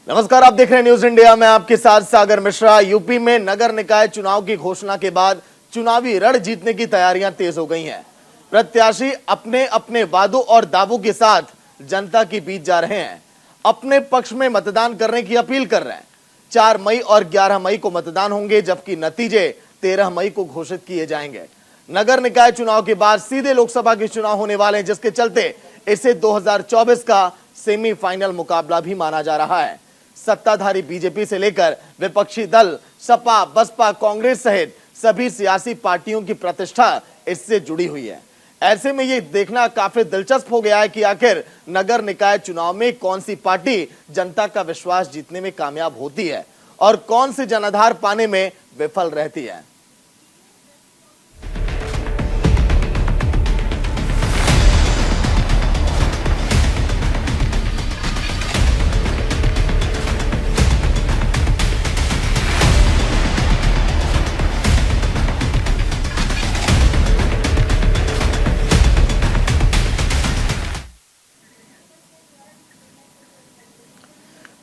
नमस्कार, आप देख रहे हैं न्यूज इंडिया में आपके साथ सागर मिश्रा। यूपी में नगर निकाय चुनाव की घोषणा के बाद चुनावी रण जीतने की तैयारियां तेज हो गई हैं। प्रत्याशी अपने अपने वादों और दावों के साथ जनता के बीच जा रहे हैं, अपने पक्ष में मतदान करने की अपील कर रहे हैं। 4 मई और 11 मई को मतदान होंगे, जबकि नतीजे 13 मई को घोषित किए जाएंगे। नगर निकाय चुनाव के बाद सीधे लोकसभा के चुनाव होने वाले हैं, जिसके चलते इसे 2024 का सेमीफाइनल मुकाबला भी माना जा रहा है। सत्ताधारी बीजेपी से लेकर विपक्षी दल सपा, बसपा, कांग्रेस सहित सभी सियासी पार्टियों की प्रतिष्ठा इससे जुड़ी हुई है। ऐसे में ये देखना काफी दिलचस्प हो गया है कि आखिर नगर निकाय चुनाव में कौन सी पार्टी जनता का विश्वास जीतने में कामयाब होती है और कौन सी जनाधार पाने में विफल रहती है।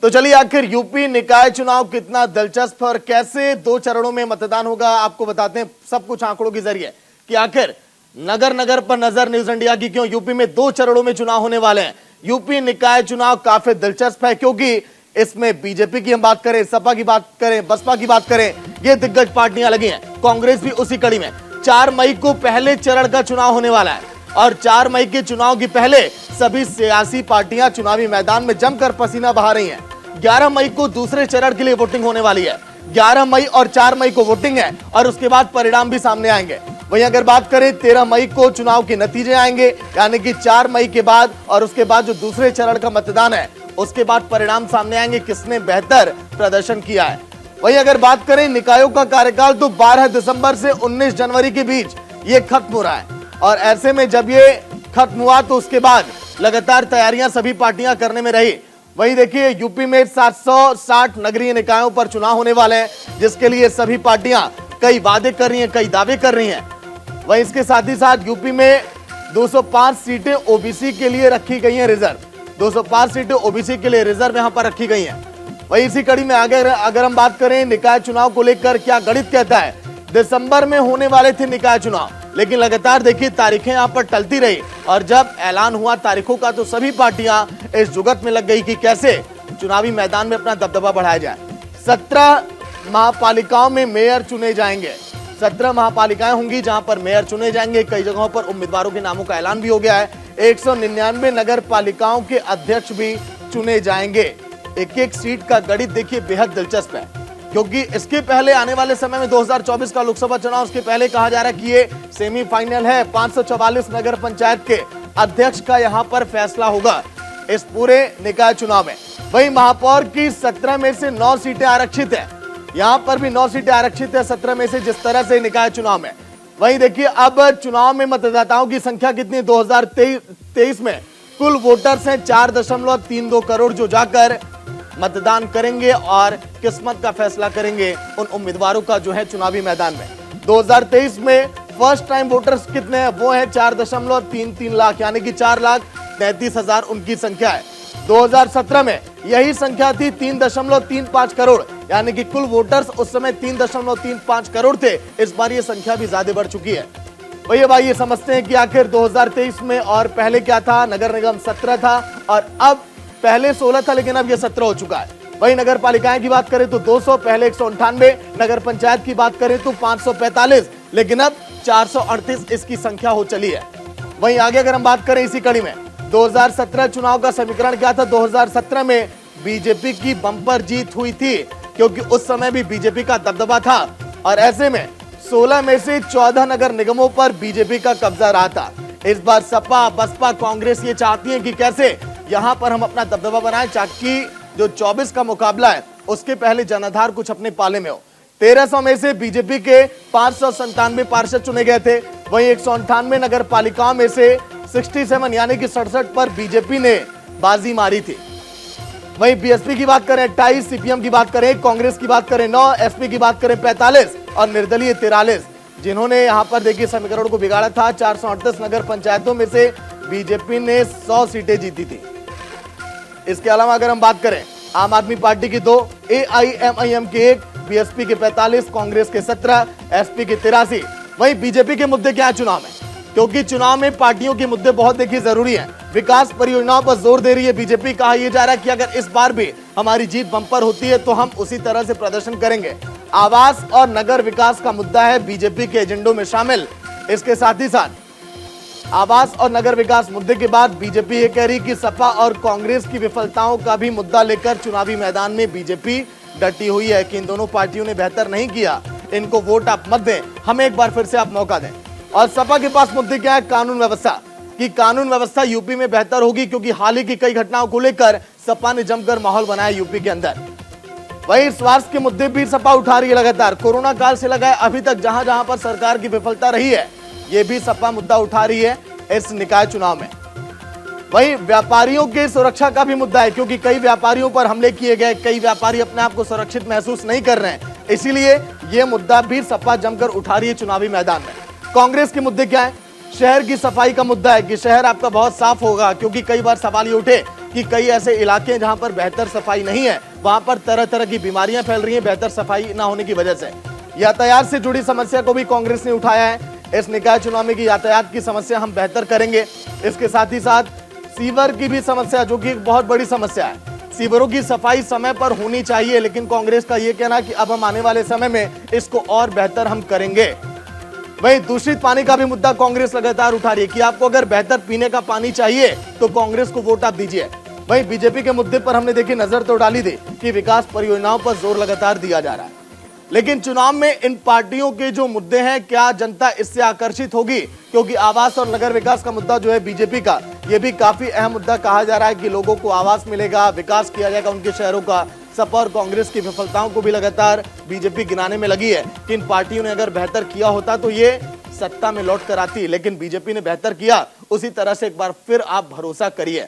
तो चलिए, आखिर यूपी निकाय चुनाव कितना दिलचस्प और कैसे 2 चरणों में मतदान होगा, आपको बताते हैं सब कुछ आंकड़ों के जरिए कि आखिर नगर नगर पर नजर न्यूज इंडिया की। क्यों यूपी में 2 चरणों में चुनाव होने वाले हैं। यूपी निकाय चुनाव काफी दिलचस्प है क्योंकि इसमें बीजेपी की हम बात करें, सपा की बात करें, बसपा की बात करें, ये दिग्गज पार्टियां लगी हैं। कांग्रेस भी उसी कड़ी में। 4 मई को पहले चरण का चुनाव होने वाला है और 4 मई के चुनाव की पहले सभी सियासी पार्टियां चुनावी मैदान में जमकर पसीना बहा रही हैं। 11 मई को दूसरे चरण के लिए वोटिंग होने वाली है। 11 मई और 4 मई को वोटिंग है और उसके बाद परिणाम भी सामने आएंगे। वहीं अगर बात करें 13 मई को चुनाव के नतीजे आएंगे, यानी कि 4 मई के बाद और उसके बाद जो दूसरे चरण का मतदान है उसके बाद परिणाम सामने आएंगे, किसने बेहतर प्रदर्शन किया है। वहीं अगर बात करें निकायों का कार्यकाल, तो 12 दिसंबर से 19 जनवरी के बीच ये खत्म हो रहा है और ऐसे में जब ये खत्म हुआ तो उसके बाद लगातार तैयारियां सभी पार्टियां करने में रही। वही देखिए, यूपी में 760 नगरीय निकायों पर चुनाव होने वाले हैं, जिसके लिए सभी पार्टियां कई वादे कर रही हैं, कई दावे कर रही हैं। वहीं इसके साथ ही साथ यूपी में 205 सीटें ओबीसी के लिए रखी गई हैं रिजर्व। 205 सीटें ओबीसी के लिए रिजर्व यहां पर रखी गई हैं। वही इसी कड़ी में आगे अगर हम बात करें निकाय चुनाव को लेकर, क्या गणित कहता है। दिसंबर में होने वाले थे निकाय चुनाव, लेकिन लगातार देखिए तारीखें यहां पर टलती रही और जब ऐलान हुआ तारीखों का तो सभी पार्टियां इस जुगत में लग गई कि कैसे चुनावी मैदान में अपना दबदबा बढ़ाया जाए। 17 महापालिकाओं में मेयर चुने जाएंगे। 17 महापालिकाएं होंगी जहां पर मेयर चुने जाएंगे। कई जगहों पर उम्मीदवारों के नामों का ऐलान भी हो गया है। 199 नगर पालिकाओं के अध्यक्ष भी चुने जाएंगे। एक एक सीट का गणित देखिए बेहद दिलचस्प है, क्योंकि इसके पहले आने वाले समय में 2024 का लोकसभा चुनाव, उसके पहले कहा जा रहा है कि ये सेमीफाइनल है। 544 नगर पंचायत के अध्यक्ष का यहां पर फैसला होगा इस पूरे निकाय चुनाव में। वहीं महापौर की 17 में से 9 सीटें आरक्षित है। यहां पर भी 9 सीटें आरक्षित है 17 में से, जिस तरह से निकाय चुनाव में। वहीं देखिए, अब चुनाव में मतदाताओं की संख्या कितनी। 2023 में कुल वोटर्स हैं 4.32 करोड़, जो जाकर मतदान करेंगे और किस्मत का फैसला करेंगे उन उम्मीदवारों का जो है चुनावी मैदान में। 2023 में फर्स्ट टाइम वोटर्स कितने हैं, वो है 4.33 लाख, यानी कि 4,33,000 उनकी संख्या है। 2017 में यही संख्या थी 3.35 करोड़, यानी कि कुल वोटर्स उस समय 3.35 करोड़ थे। इस बार ये संख्या भी ज्यादा बढ़ चुकी है। वही अब आइए समझते हैं कि आखिर 2023 में और पहले क्या था। नगर निगम 17 था और अब पहले 16 था, लेकिन अब यह 17 हो चुका है। वही नगर पालिकाएं की बात करें तो 200, पहले 198। नगर पंचायत की बात करें तो 545, लेकिन अब 438 इसकी संख्या हो चली है। वहीं आगे अगर हम बात करें इसी कड़ी में, 2017 चुनाव का समीकरण क्या था। 2017 में बीजेपी की बंपर जीत हुई थी, क्योंकि उस समय भी बीजेपी का दबदबा था और ऐसे में 16 में से 14 नगर निगमों पर बीजेपी का कब्जा रहा था। इस बार सपा, बसपा, कांग्रेस ये चाहती है कि कैसे यहां पर हम अपना दबदबा बनाएं, ताकि जो 24 का मुकाबला है उसके पहले जनाधार कुछ अपने पाले में हो। 1300 में से बीजेपी के 597 पार्षद चुने गए थे। वहीं 198 नगर पालिकाओं में से 67 यानी कि 67 पर बीजेपी ने बाजी मारी थी। वहीं बीएसपी की बात करें 28, सीपीएम की बात करें, कांग्रेस की बात करें 9, एसपी की बात करें 45 और निर्दलीय 43, जिन्होंने यहां पर देखिए समीकरण को बिगाड़ा था। 438 नगर पंचायतों में से बीजेपी ने 100 सीटें जीती थी। इसके अलावा अगर हम बात करें आम आदमी पार्टी की 2, AIMIM के 1, बीएसपी के 45, कांग्रेस के 17, एसपी के 83। वहीं बीजेपी के मुद्दे क्या है चुनाव में, क्योंकि चुनाव में पार्टियों के मुद्दे बहुत देखिए जरूरी है। विकास परियोजनाओं पर जोर दे रही है बीजेपी। कहा यह जा रहा है कि अगर इस बार भी हमारी जीत बम्पर होती है तो हम उसी तरह से प्रदर्शन करेंगे। आवास और नगर विकास का मुद्दा है बीजेपी के एजेंडों में शामिल। इसके साथ ही साथ आवास और नगर विकास मुद्दे के बाद बीजेपी ये कह रही कि सपा और कांग्रेस की विफलताओं का भी मुद्दा लेकर चुनावी मैदान में बीजेपी डटी हुई है कि इन दोनों पार्टियों ने बेहतर नहीं किया, इनको वोट आप मत दें, हमें एक बार फिर से आप मौका दें। और सपा के पास मुद्दे क्या है, कानून व्यवस्था, कि कानून व्यवस्था यूपी में बेहतर होगी, क्योंकि हाल ही की कई घटनाओं को लेकर सपा ने जमकर माहौल बनाया यूपी के अंदर। वहीं स्वास्थ्य के मुद्दे भी सपा उठा रही है लगातार। कोरोना काल से लगाए अभी तक जहां जहां पर सरकार की विफलता रही है, ये भी सपा मुद्दा उठा रही है इस निकाय चुनाव में। वहीं व्यापारियों की सुरक्षा का भी मुद्दा है, क्योंकि कई व्यापारियों पर हमले किए गए, कई व्यापारी अपने आप को सुरक्षित महसूस नहीं कर रहे हैं, इसीलिए यह मुद्दा भी सपा जमकर उठा रही है चुनावी मैदान में। कांग्रेस के मुद्दे क्या है, शहर की सफाई का मुद्दा है कि शहर आपका बहुत साफ होगा, क्योंकि कई बार सवाल ये उठे कि कई ऐसे इलाके हैं जहां पर बेहतर सफाई नहीं है, वहां पर तरह तरह की बीमारियां फैल रही हैं बेहतर सफाई ना होने की वजह से। यातायात से जुड़ी समस्या को भी कांग्रेस ने उठाया है इस निकाय चुनाव में कि यातायात की समस्या हम बेहतर करेंगे। इसके साथ ही साथ सीवर की भी समस्या, जो कि एक बहुत बड़ी समस्या है, सीवरों की सफाई समय पर होनी चाहिए, लेकिन कांग्रेस का यह कहना कि अब हम आने वाले समय में इसको और बेहतर हम करेंगे। वहीं दूषित पानी का भी मुद्दा कांग्रेस लगातार उठा रही है कि आपको अगर बेहतर पीने का पानी चाहिए तो कांग्रेस को वोट आप दीजिए। वहीं बीजेपी के मुद्दे पर हमने देखी नजर तो डाली थी कि विकास परियोजनाओं पर जोर लगातार दिया जा रहा है, लेकिन चुनाव में इन पार्टियों के जो मुद्दे हैं, क्या जनता इससे आकर्षित होगी, क्योंकि आवास और नगर विकास का मुद्दा जो है बीजेपी का, यह भी काफी अहम मुद्दा कहा जा रहा है कि लोगों को आवास मिलेगा, विकास किया जाएगा उनके शहरों का। सपा और कांग्रेस की विफलताओं को भी लगातार बीजेपी गिनाने में लगी है कि इन पार्टियों ने अगर बेहतर किया होता तो ये सत्ता में लौट कर आती, लेकिन बीजेपी ने बेहतर किया। उसी तरह से एक बार फिर आप भरोसा करिए।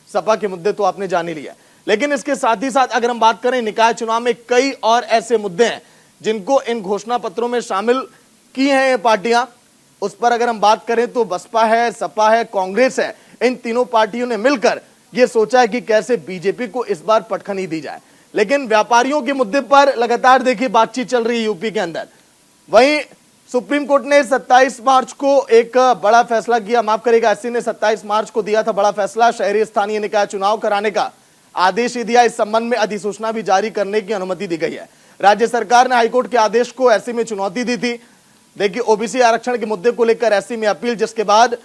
सपा के मुद्दे तो आपने जान ही लिया, लेकिन इसके साथ ही साथ अगर हम बात करें निकाय चुनाव में कई और ऐसे मुद्दे हैं जिनको इन घोषणा पत्रों में शामिल की हैं ये पार्टियां। उस पर अगर हम बात करें तो बसपा है, सपा है, कांग्रेस है, इन तीनों पार्टियों ने मिलकर यह सोचा है कि कैसे बीजेपी को इस बार पटखनी दी जाए। लेकिन व्यापारियों के मुद्दे पर लगातार देखिए बातचीत चल रही है यूपी के अंदर। वहीं सुप्रीम कोर्ट ने 27 मार्च को एक बड़ा फैसला किया, माफ करेगा, एससी ने 27 मार्च को दिया था बड़ा फैसला, शहरी स्थानीय निकाय चुनाव कराने का आदेश ही दिया। इस संबंध में अधिसूचना भी जारी करने की अनुमति दी गई है। राज्य सरकार ने हाईकोर्ट के आदेश को एससी में चुनौती दी थी। देखिए ओबीसी आरक्षण के मुद्दे को लेकर एससी में अपील, जिसके बाद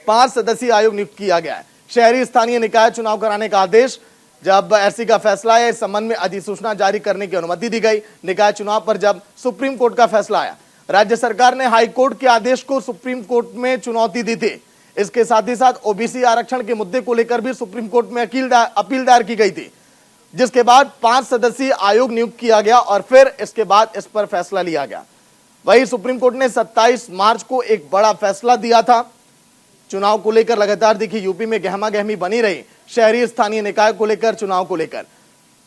5 सदस्यीय आयोग नियुक्त किया गया है। शहरी स्थानीय निकाय चुनाव कराने का आदेश, जब एससी का फैसला है, इस संबंध में अधिसूचना जारी करने की अनुमति दी गई। निकाय चुनाव पर जब सुप्रीम कोर्ट का फैसला आया, राज्य सरकार ने हाईकोर्ट के आदेश को सुप्रीम कोर्ट में चुनौती दी थी। इसके साथ ही साथ ओबीसी आरक्षण के मुद्दे को लेकर भी सुप्रीम कोर्ट में अपील दायर की गई थी, जिसके बाद 5 सदस्यीय आयोग नियुक्त किया गया और फिर इसके बाद इस पर फैसला लिया गया। वहीं सुप्रीम कोर्ट ने 27 मार्च को एक बड़ा फैसला दिया था चुनाव को लेकर। लगातार देखिए यूपी में गहमा गहमी बनी रही शहरी स्थानीय निकाय को लेकर, चुनाव को लेकर।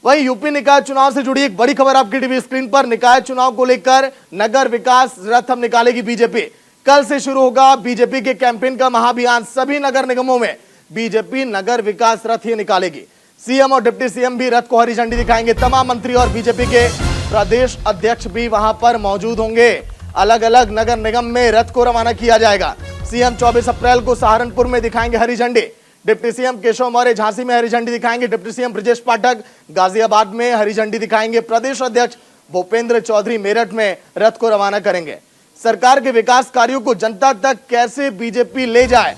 वहीं यूपी निकाय चुनाव से जुड़ी एक बड़ी खबर आपकी टीवी स्क्रीन पर। निकाय चुनाव को लेकर नगर विकास रथ अब निकालेगी बीजेपी। कल से शुरू होगा बीजेपी के कैंपेन का महाअभियान। सभी नगर निगमों में बीजेपी नगर विकास रथ ही निकालेगी। सीएम और डिप्टी सीएम भी रथ को हरी झंडी दिखाएंगे। तमाम मंत्री और बीजेपी के प्रदेश अध्यक्ष भी वहां पर मौजूद होंगे। अलग अलग नगर निगम में रथ को रवाना किया जाएगा। सीएम 24 अप्रैल को सहारनपुर में दिखाएंगे हरी झंडी। डिप्टी सीएम केशव मौर्य झांसी में हरी झंडी दिखाएंगे। डिप्टी सीएम ब्रजेश पाठक गाजियाबाद में हरी झंडी दिखाएंगे। प्रदेश अध्यक्ष भूपेंद्र चौधरी मेरठ में रथ को रवाना करेंगे। सरकार के विकास कार्यों को जनता तक कैसे बीजेपी ले जाए,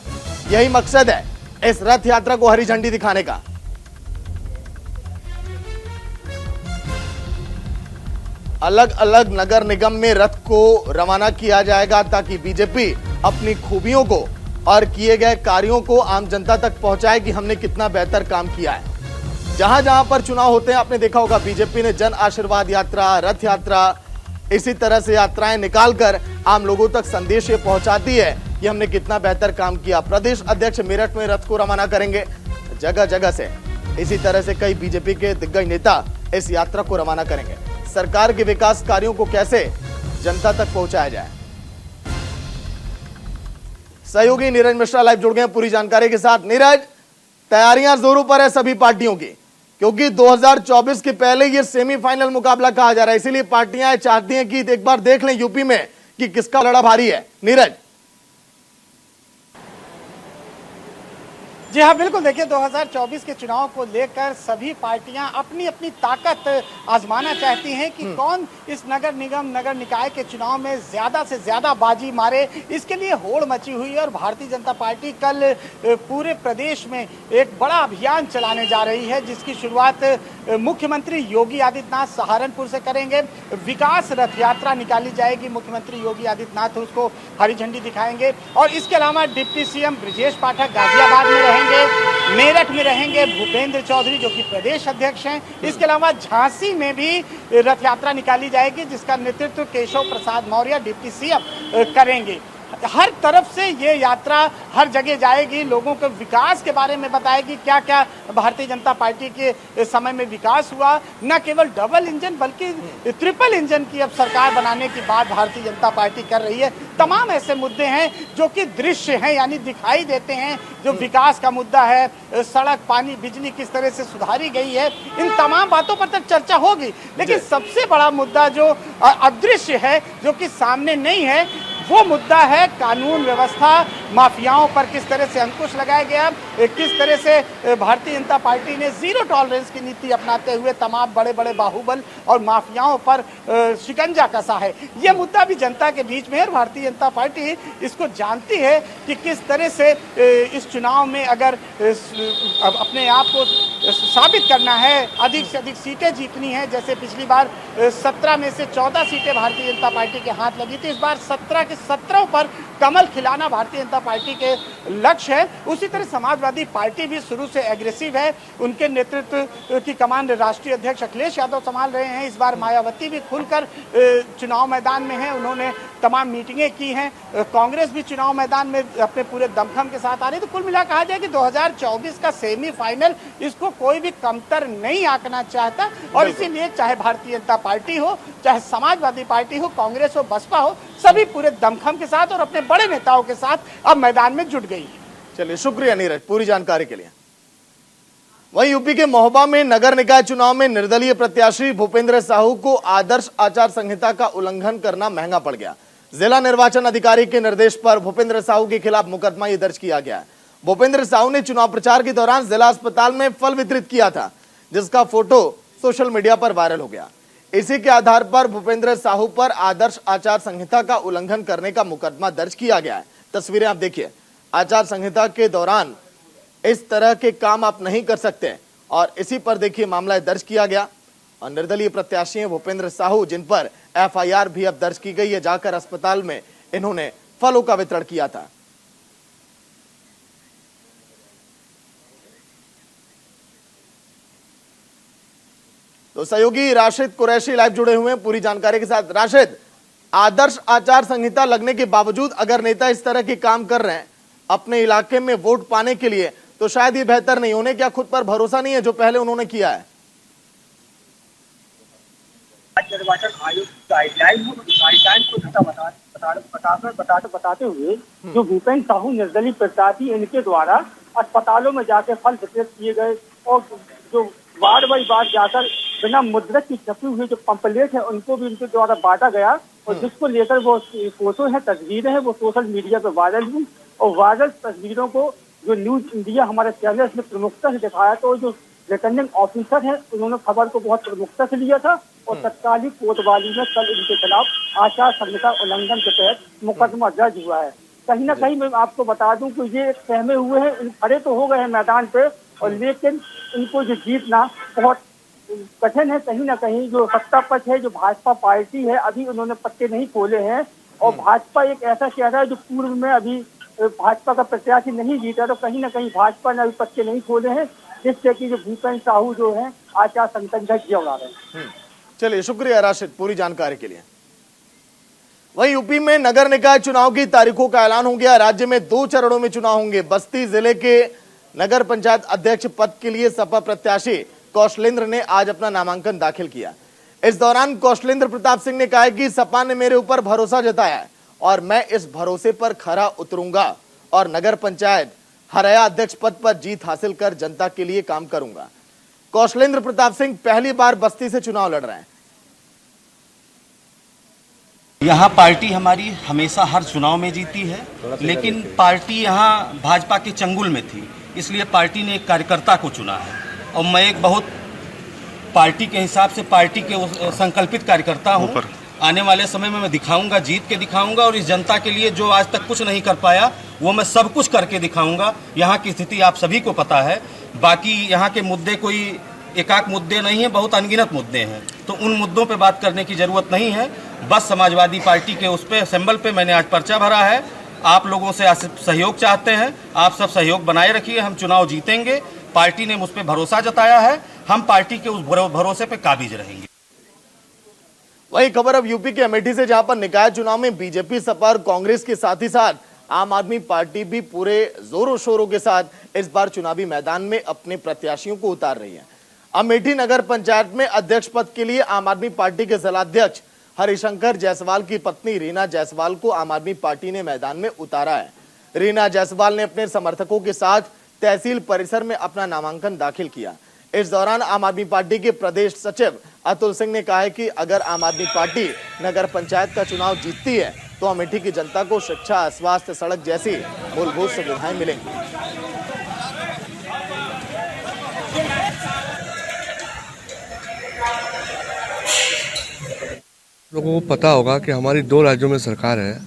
यही मकसद है इस रथ यात्रा को हरी झंडी दिखाने का। अलग अलग नगर निगम में रथ को रवाना किया जाएगा ताकि बीजेपी अपनी खूबियों को और किए गए कार्यों को आम जनता तक पहुंचाए कि हमने कितना बेहतर काम किया है। जहां जहां पर चुनाव होते हैं आपने देखा होगा बीजेपी ने जन आशीर्वाद यात्रा, रथ यात्रा, इसी तरह से यात्राएं निकालकर आम लोगों तक संदेश ये पहुंचाती है कि हमने कितना बेहतर काम किया। प्रदेश अध्यक्ष मेरठ में रथ को रवाना करेंगे जगह जगह से। इसी तरह से कई बीजेपी के दिग्गज नेता इस यात्रा को रवाना करेंगे। सरकार के विकास कार्यों को कैसे जनता तक पहुंचाया जाए। सहयोगी नीरज मिश्रा लाइव जुड़ गए हैं पूरी जानकारी के साथ। नीरज, तैयारियां जोरों पर है सभी पार्टियों की, क्योंकि 2024 के पहले ये सेमीफाइनल मुकाबला कहा जा रहा है, इसीलिए पार्टियां चाहती हैं कि एक बार देख लें यूपी में कि किसका लड़ा भारी है। नीरज। जी हाँ, बिल्कुल। देखिए, 2024 के चुनाव को लेकर सभी पार्टियां अपनी अपनी ताकत आजमाना चाहती हैं कि कौन इस नगर निगम नगर निकाय के चुनाव में ज्यादा से ज्यादा बाजी मारे। इसके लिए होड़ मची हुई है और भारतीय जनता पार्टी कल पूरे प्रदेश में एक बड़ा अभियान चलाने जा रही है, जिसकी शुरुआत मुख्यमंत्री योगी आदित्यनाथ सहारनपुर से करेंगे। विकास रथ यात्रा निकाली जाएगी, मुख्यमंत्री योगी आदित्यनाथ उसको हरी झंडी दिखाएंगे। और इसके अलावा डिप्टी सीएम ब्रजेश पाठक गाजियाबाद में रहेंगे, मेरठ में रहेंगे भूपेंद्र चौधरी जो कि प्रदेश अध्यक्ष हैं। इसके अलावा झांसी में भी रथ यात्रा निकाली जाएगी, जिसका नेतृत्व केशव प्रसाद मौर्य डिप्टी सीएम करेंगे। हर तरफ से ये यात्रा हर जगह जाएगी, लोगों को विकास के बारे में बताएगी, क्या क्या भारतीय जनता पार्टी के समय में विकास हुआ। न केवल डबल इंजन बल्कि ट्रिपल इंजन की अब सरकार बनाने की बात भारतीय जनता पार्टी कर रही है। तमाम ऐसे मुद्दे हैं जो कि दृश्य हैं, यानी दिखाई देते हैं। जो विकास का मुद्दा है, सड़क, पानी, बिजली किस तरह से सुधारी गई है, इन तमाम बातों पर तक चर्चा होगी। लेकिन सबसे बड़ा मुद्दा जो अदृश्य है, जो कि सामने नहीं है, वो मुद्दा है कानून व्यवस्था। माफियाओं पर किस तरह से अंकुश लगाया गया, किस तरह से भारतीय जनता पार्टी ने जीरो टॉलरेंस की नीति अपनाते हुए तमाम बड़े बड़े बाहुबल और माफियाओं पर शिकंजा कसा है। यह मुद्दा भी जनता के बीच में है और भारतीय जनता पार्टी इसको जानती है कि किस तरह से इस चुनाव में अगर अपने आप को साबित करना है, अधिक से अधिक सीटें जीतनी है। जैसे पिछली बार 17 में से 14 सीटें भारतीय जनता पार्टी के हाथ लगी थी, इस बार 17 के 17 पर कमल खिलाना भारतीय जनता पार्टी के लक्ष्य है। उसी तरह समाजवादी पार्टी भी शुरू से एग्रेसिव है, उनके नेतृत्व की कमान राष्ट्रीय अध्यक्ष अखिलेश यादव संभाल रहे हैं। इस बार मायावती भी खुलकर चुनाव मैदान में है, उन्होंने तमाम मीटिंगें की हैं। कांग्रेस भी चुनाव मैदान में अपने पूरे दमखम के साथ आ रही है। तो कुल मिला कहा जाए कि 2024 का सेमीफाइनल इसको कोई भी कमतर नहीं आंकना चाहता और इसीलिए चाहे भारतीय जनता पार्टी हो, चाहे समाजवादी पार्टी हो, कांग्रेस हो, बसपा हो, सभी पूरे दमखम के साथ और अपने बड़े नेताओं के साथ अब मैदान में जुट गई है। चलिए, शुक्रिया नीरज पूरी जानकारी के लिए। वहीं यूपी के महोबा में नगर निकाय चुनाव में निर्दलीय प्रत्याशी भूपेंद्र साहू को आदर्श आचार संहिता का उल्लंघन करना महंगा पड़ गया। जिला निर्वाचन अधिकारी के निर्देश पर भूपेंद्र साहू के खिलाफ मुकदमा दर्ज किया गया। भूपेंद्र साहू ने चुनाव प्रचार के दौरान जिला अस्पताल में फल वितरित किया था, जिसका फोटो सोशल मीडिया पर वायरल हो गया। इसी के आधार पर भूपेंद्र साहू पर आदर्श आचार संहिता का उल्लंघन करने का मुकदमा दर्ज किया गया है। तस्वीरें आप देखिए, आचार संहिता के दौरान इस तरह के काम आप नहीं कर सकते और इसी पर देखिए मामला दर्ज किया गया। और निर्दलीय प्रत्याशी हैं भूपेंद्र साहू, जिन पर एफआईआर भी अब दर्ज की गई है। जाकर अस्पताल में इन्होंने फलों का वितरण किया था। तो सहयोगी राशिद कुरैशी लाइव जुड़े हुए हैं पूरी जानकारी के साथ। राशिद, आदर्श आचार संहिता लगने के बावजूद अगर नेता इस तरह के काम कर रहे हैं अपने इलाके में वोट पाने के लिए, तो शायद ये बेहतर नहीं। उन्हें क्या खुद पर भरोसा नहीं है जो पहले उन्होंने किया है? निर्वाचन आयोग की गाइडलाइन को बताते हुए जो भूपेंद्र साहू निर्दलीय प्रत्याशी, इनके द्वारा अस्पतालों में जाकर फल वितरित किए गए और जो वार्ड बाई वार्ड जाकर बिना मुद्रक की छपी हुई जो पंपलेट है उनको भी उनके द्वारा बांटा गया और जिसको लेकर वो फोटो है, तस्वीरें हैं, वो सोशल मीडिया पर वायरल हुई। और वायरल तस्वीरों को जो न्यूज इंडिया हमारे चैनल ने प्रमुखता से दिखाया, तो जो रिटर्निंग ऑफिसर है उन्होंने खबर को बहुत प्रमुखता से लिया था और तत्कालीन कोतवाली में कल इनके खिलाफ आचार संहिता उल्लंघन के तहत मुकदमा दर्ज हुआ है। कहीं ना कहीं मैं आपको बता दूं कि ये सहमे हुए हैं, खड़े तो हो गए हैं मैदान पे, और लेकिन इनको जो जीतना बहुत कठिन है। कहीं ना कहीं जो सत्ता पक्ष है, जो भाजपा पार्टी है, अभी उन्होंने पत्ते नहीं खोले हैं और भाजपा एक ऐसा शहर है जो पूर्व में अभी भाजपा का प्रत्याशी नहीं जीता, तो कहीं ना कहीं भाजपा ने अभी पत्ते नहीं खोले हैं, जिससे कि जो भूपेंद्र साहू जो है आचार संहिता जिया उड़ा रहे हैं। चलिए, शुक्रिया राशिद पूरी जानकारी के लिए। वहीं यूपी में नगर निकाय चुनाव की तारीखों का ऐलान हो गया। राज्य में 2 चरणों में चुनाव होंगे। बस्ती जिले के नगर पंचायत अध्यक्ष पद के लिए सपा प्रत्याशी कौशलेंद्र ने आज अपना नामांकन दाखिल किया। इस दौरान कौशलेंद्र प्रताप सिंह ने कहा कि सपा ने मेरे ऊपर भरोसा जताया है और मैं इस भरोसे पर खरा उतरूंगा और नगर पंचायत हरया अध्यक्ष पद पर जीत हासिल कर जनता के लिए काम करूंगा। कौशलेंद्र प्रताप सिंह पहली बार बस्ती से चुनाव लड़ रहे हैं। यहाँ पार्टी हमारी हमेशा हर चुनाव में जीती है, लेकिन पार्टी यहाँ भाजपा के चंगुल में थी, इसलिए पार्टी ने एक कार्यकर्ता को चुना है। और मैं एक बहुत पार्टी के हिसाब से पार्टी के संकल्पित कार्यकर्ता हूँ। आने वाले समय में मैं दिखाऊंगा, जीत के दिखाऊंगा, और इस जनता के लिए जो आज तक कुछ नहीं कर पाया वो मैं सब कुछ करके दिखाऊंगा। यहाँ की स्थिति आप सभी को पता है। बाकी यहाँ के मुद्दे कोई एकाक मुद्दे नहीं है, बहुत अनगिनत मुद्दे हैं, तो उन मुद्दों पे बात करने की जरूरत नहीं है। बस समाजवादी पार्टी के उस पे सिंबल पे मैंने आज पर्चा भरा है। आप लोगों से सहयोग चाहते हैं, आप सब सहयोग बनाए रखिए, हम चुनाव जीतेंगे। पार्टी ने मुझ पे भरोसा जताया है, हम पार्टी के उस भरोसे पे काबिज रहेंगे। वही खबर अब यूपी के अमेठी से, जहां पर निकाय चुनाव में बीजेपी, सपा और कांग्रेस के साथ ही साथ आम आदमी पार्टी भी पूरे जोरों शोरों के साथ इस बार चुनावी मैदान में अपने प्रत्याशियों को उतार रही है। अमेठी नगर पंचायत में अध्यक्ष पद के लिए आम आदमी पार्टी के जिलाध्यक्ष हरिशंकर जायसवाल की पत्नी रीना जायसवाल को आम आदमी पार्टी ने मैदान में उतारा है। रीना जायसवाल ने अपने समर्थकों के साथ तहसील परिसर में अपना नामांकन दाखिल किया। इस दौरान आम आदमी पार्टी के प्रदेश सचिव अतुल सिंह ने कहा है कि अगर आम आदमी पार्टी नगर पंचायत का चुनाव जीतती है तो अमेठी की जनता को शिक्षा, स्वास्थ्य, सड़क जैसी मूलभूत सुविधाएं मिलेंगी। लोगों को पता होगा कि हमारी 2 राज्यों में सरकार है।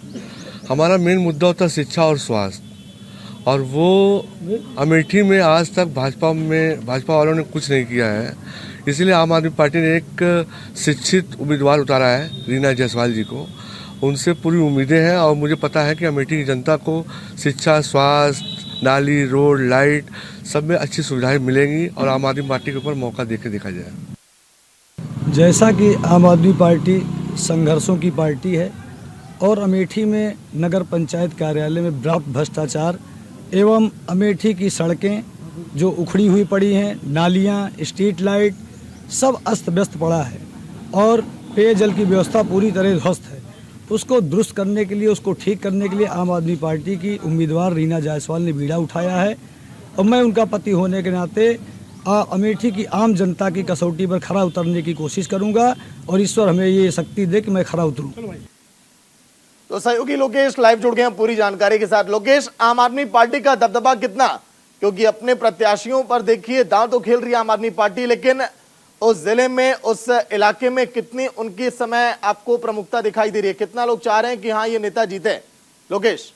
हमारा मेन मुद्दा होता है शिक्षा और स्वास्थ्य, और वो अमेठी में आज तक भाजपा वालों ने कुछ नहीं किया है। इसलिए आम आदमी पार्टी ने एक शिक्षित उम्मीदवार उतारा है, रीना जायसवाल जी को। उनसे पूरी उम्मीदें हैं और मुझे पता है कि अमेठी की जनता को शिक्षा, स्वास्थ्य, नाली, रोड, लाइट सब में अच्छी सुविधाएं मिलेंगी और आम आदमी पार्टी के ऊपर मौका देके देखा जाए। जैसा कि आम आदमी पार्टी संघर्षों की पार्टी है और अमेठी में नगर पंचायत कार्यालय में व्यापक भ्रष्टाचार एवं अमेठी की सड़कें जो उखड़ी हुई पड़ी हैं, नालियां, स्ट्रीट लाइट सब अस्त व्यस्त पड़ा है और पेयजल की व्यवस्था पूरी तरह ध्वस्त है। उसको दुरुस्त करने के लिए, उसको ठीक करने के लिए आम आदमी पार्टी की उम्मीदवार रीना जायसवाल ने बीड़ा उठाया है और मैं उनका पति होने के नाते अमेठी की आम जनता की कसौटी पर खरा उतरने की कोशिश करूंगा और ईश्वर हमें ये शक्ति दे कि मैं खरा उतरूं। तो सहयोगी लोकेश लाइव जुड़ गए हैं पूरी जानकारी के साथ। लोकेश, आम आदमी पार्टी का दबदबा कितना, क्योंकि अपने प्रत्याशियों पर देखिए दांव तो खेल रही है आम आदमी पार्टी, लेकिन उस जिले में, उस इलाके में कितनी उनकी समय आपको प्रमुखता दिखाई दे रही है? कितना लोग चाह रहे हैं कि हाँ ये नेता जीते? लोकेश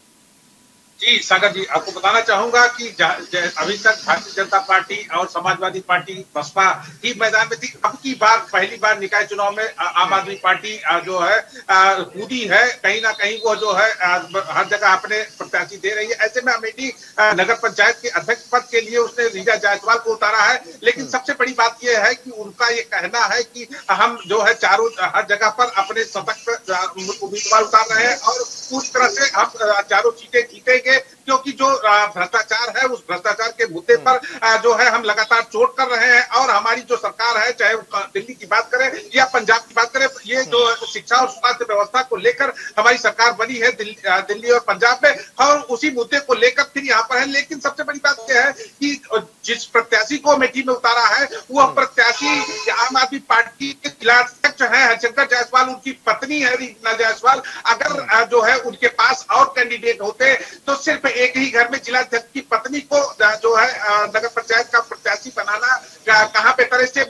जी सागर जी, आपको बताना चाहूंगा कि अभी तक भारतीय जनता पार्टी और समाजवादी पार्टी, बसपा ही मैदान में थी। अब की बार पहली बार निकाय चुनाव में आम आदमी पार्टी जो है कूदी है, कहीं ना कहीं वो जो है हर जगह अपने प्रत्याशी दे रही है। ऐसे में अमेठी नगर पंचायत के अध्यक्ष पद के लिए उसने रीना जायसवाल को उतारा है। लेकिन सबसे बड़ी बात यह है कि उनका ये कहना है कि हम जो है चारों हर जगह पर अपने सशक्त उम्मीदवार उतार रहे हैं और पूरी तरह से हम चारों सीटें जीतेंगे, क्योंकि जो भ्रष्टाचार है उस भ्रष्टाचार के मुद्दे पर जो है हम लगातार चोट कर रहे हैं। और हमारी जो सरकार है, चाहे दिल्ली की बात करें या पंजाब की बात करें, ये जो शिक्षा और स्वास्थ्य व्यवस्था को लेकर हमारी सरकार बनी है दिल्ली और पंजाब में, और उसी मुद्दे को लेकर फिर यहाँ पर है। लेकिन सबसे बड़ी बात यह है कि जिस प्रत्याशी को अमेठी में उतारा है वह प्रत्याशी आम आदमी पार्टी के जिलाध्यक्ष है हरिशंकर जायसवाल, उनकी पत्नी है रीना जायसवाल। अगर जो है उनके पास और कैंडिडेट होते तो सिर्फ एक ही घर में जिलाध्यक्ष की पत्नी को जो है नगर पंचायत का प्रत्याशी बनाना कहाँ पे तरह से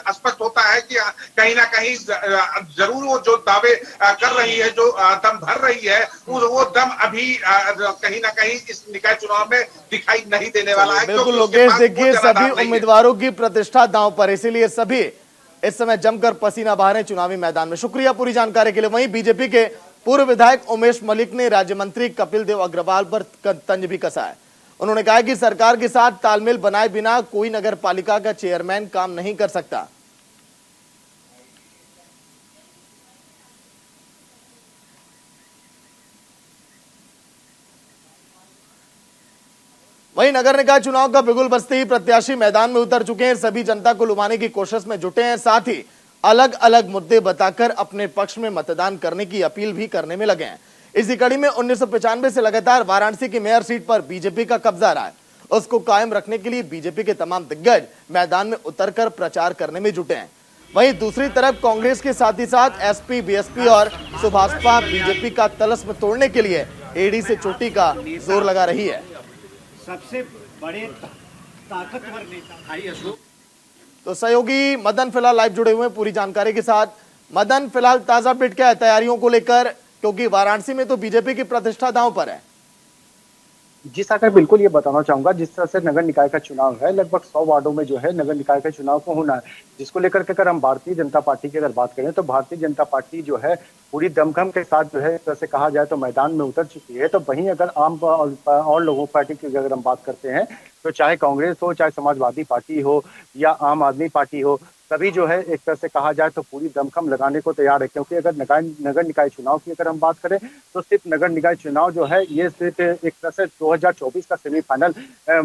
स्पष्ट होता है कि कहीं ना कहीं जरूर वो जो दावे कर रही है, जो दम भर रही है, वो दम अभी कहीं ना कहीं इस निकाय चुनाव में दिखाई नहीं देने वाला है। बिल्कुल लोकेश, देखिए सभी उम्मीदवारों की प्रतिष्ठा दांव पर, इसीलिए सभी इस समय जमकर पसीना बहा रहे हैं चुनावी मैदान में। शुक्रिया पूरी जानकारी के लिए। वहीं बीजेपी के पूर्व विधायक उमेश मलिक ने राज्य मंत्री कपिल देव अग्रवाल पर तंज भी कसा है। उन्होंने कहा कि सरकार के साथ तालमेल बनाए बिना कोई नगर पालिका का चेयरमैन काम नहीं कर सकता। वहीं नगर निकाय चुनाव का बिगुल बजते ही प्रत्याशी मैदान में उतर चुके हैं, सभी जनता को लुभाने की कोशिश में जुटे हैं, साथ ही अलग अलग मुद्दे बताकर अपने पक्ष में मतदान करने की अपील भी करने में लगे हैं। इसी कड़ी में 1995 से लगातार वाराणसी की मेयर सीट पर बीजेपी का कब्जा रहा है। उसको कायम रखने के लिए बीजेपी के तमाम दिग्गज मैदान में उतरकर प्रचार करने में जुटे हैं। वहीं दूसरी तरफ कांग्रेस के साथ ही साथ एसपी, बीएसपी और सुभाषपा बीजेपी का तलस्म तोड़ने के लिए एड़ी से चोटी का जोर लगा रही है। सबसे बड़े ताकतवर नेता भाई अशोक। तो सहयोगी मदन फिलहाल लाइव जुड़े हुए हैं पूरी जानकारी के साथ। मदन, फिलहाल ताजा अपडेट क्या है तैयारियों को लेकर, क्योंकि वाराणसी में तो बीजेपी की प्रतिष्ठा दांव पर है। जी सागर, बिल्कुल ये बताना चाहूंगा, जिस तरह से नगर निकाय का चुनाव है, लगभग 100 वार्डों में जो है नगर निकाय का चुनाव को होना है, जिसको लेकर के अगर हम भारतीय जनता पार्टी की अगर बात करें तो भारतीय जनता पार्टी जो है पूरी दमखम के साथ जो है एक तरह से कहा जाए तो मैदान में उतर चुकी है। तो वहीं अगर आम और लोगों पार्टी की अगर हम बात करते हैं तो चाहे कांग्रेस हो, चाहे समाजवादी पार्टी हो या आम आदमी पार्टी हो, सभी जो है एक तरह से कहा जाए तो पूरी दमखम लगाने को तैयार है। क्योंकि अगर नगर निकाय चुनाव की अगर हम बात करें तो सिर्फ नगर निकाय चुनाव जो है ये सिर्फ एक तरह से 2024 का सेमीफाइनल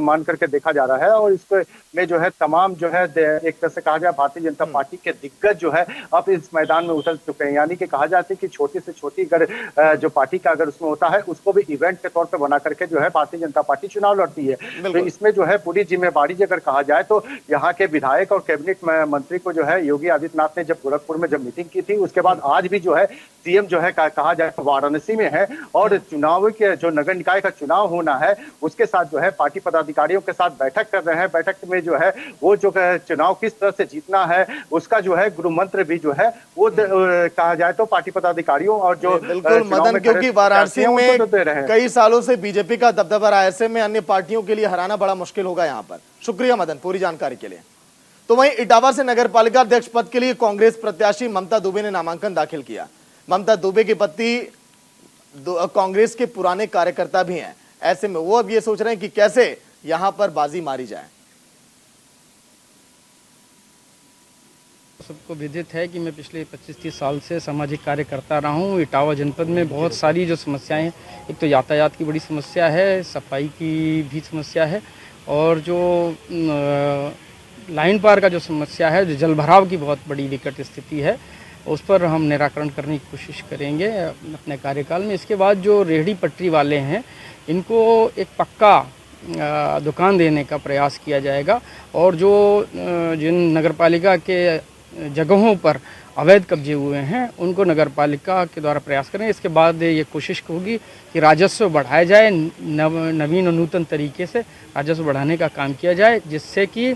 मान करके देखा जा रहा है। और इसको में जो है तमाम जो है एक तरह से कहा जाए भारतीय जनता पार्टी के दिग्गज जो है अब इस मैदान में उतर चुके हैं। यानी कि कहा जाता है कि छोटी से छोटी अगर जो पार्टी का अगर उसमें होता है उसको भी इवेंट के तौर पर बना करके जो है भारतीय जनता पार्टी चुनाव लड़ती है। तो इसमें जो है पूरी जिम्मेवारी अगर कहा जाए तो यहाँ के विधायक और कैबिनेट मंत्री को जो है योगी आदित्यनाथ ने जब गोरखपुर में जब मीटिंग की थी, उसके बाद आज भी जो है सीएम जो है कहा जाए तो वाराणसी में है और चुनाव के जो नगर निकाय का चुनाव होना है उसके साथ जो है पार्टी पदाधिकारियों के साथ बैठक कर रहे हैं। बैठक में जो है वो जो चुनाव किस तरह से जीतना है उसका जो है गुरु मंत्र भी जो है वो कहा जाए तो पार्टी पदाधिकारियों और जो बिल्कुल मदन, क्योंकि वाराणसी में कई सालों से बीजेपी का दबदबा रहा है, ऐसे में अन्य पार्टियों के लिए हराना बड़ा मुश्किल होगा यहाँ पर। शुक्रिया मदन पूरी जानकारी के लिए। तो वहीं इटावा से नगर पालिका अध्यक्ष पद के लिए कांग्रेस प्रत्याशी ममता दुबे ने नामांकन दाखिल किया। ममता दुबे के पति कांग्रेस के पुराने कार्यकर्ता भी हैं, ऐसे में वो अब ये सोच रहे हैं कि कैसे यहां पर बाजी मारी जाए। सबको विदित है कि मैं पिछले 25-30 साल से सामाजिक कार्य करता रहा हूँ। इटावा जनपद में बहुत सारी जो समस्याएं, एक तो यातायात की बड़ी समस्या है, सफाई की भी समस्या है और जो लाइन पार का जो समस्या है, जो जलभराव की बहुत बड़ी विकट स्थिति है, उस पर हम निराकरण करने की कोशिश करेंगे अपने कार्यकाल में। इसके बाद जो रेहड़ी पटरी वाले हैं इनको एक पक्का दुकान देने का प्रयास किया जाएगा और जो जिन नगरपालिका के जगहों पर अवैध कब्जे हुए हैं उनको नगरपालिका के द्वारा प्रयास करें। इसके बाद ये कोशिश होगी कि राजस्व बढ़ाया जाए, नवीन और नूतन तरीके से राजस्व बढ़ाने का काम किया जाए, जिससे कि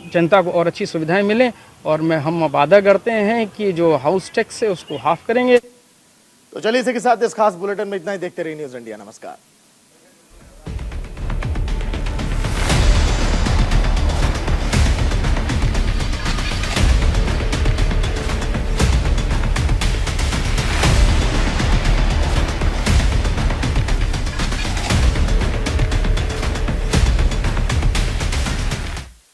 जनता को और अच्छी सुविधाएं मिलें। और हम वादा करते हैं कि जो हाउस टैक्स है उसको हाफ करेंगे। तो चलिए इसी के साथ इस खास बुलेटिन में इतना ही। देखते रहिए न्यूज़ इंडिया। नमस्कार।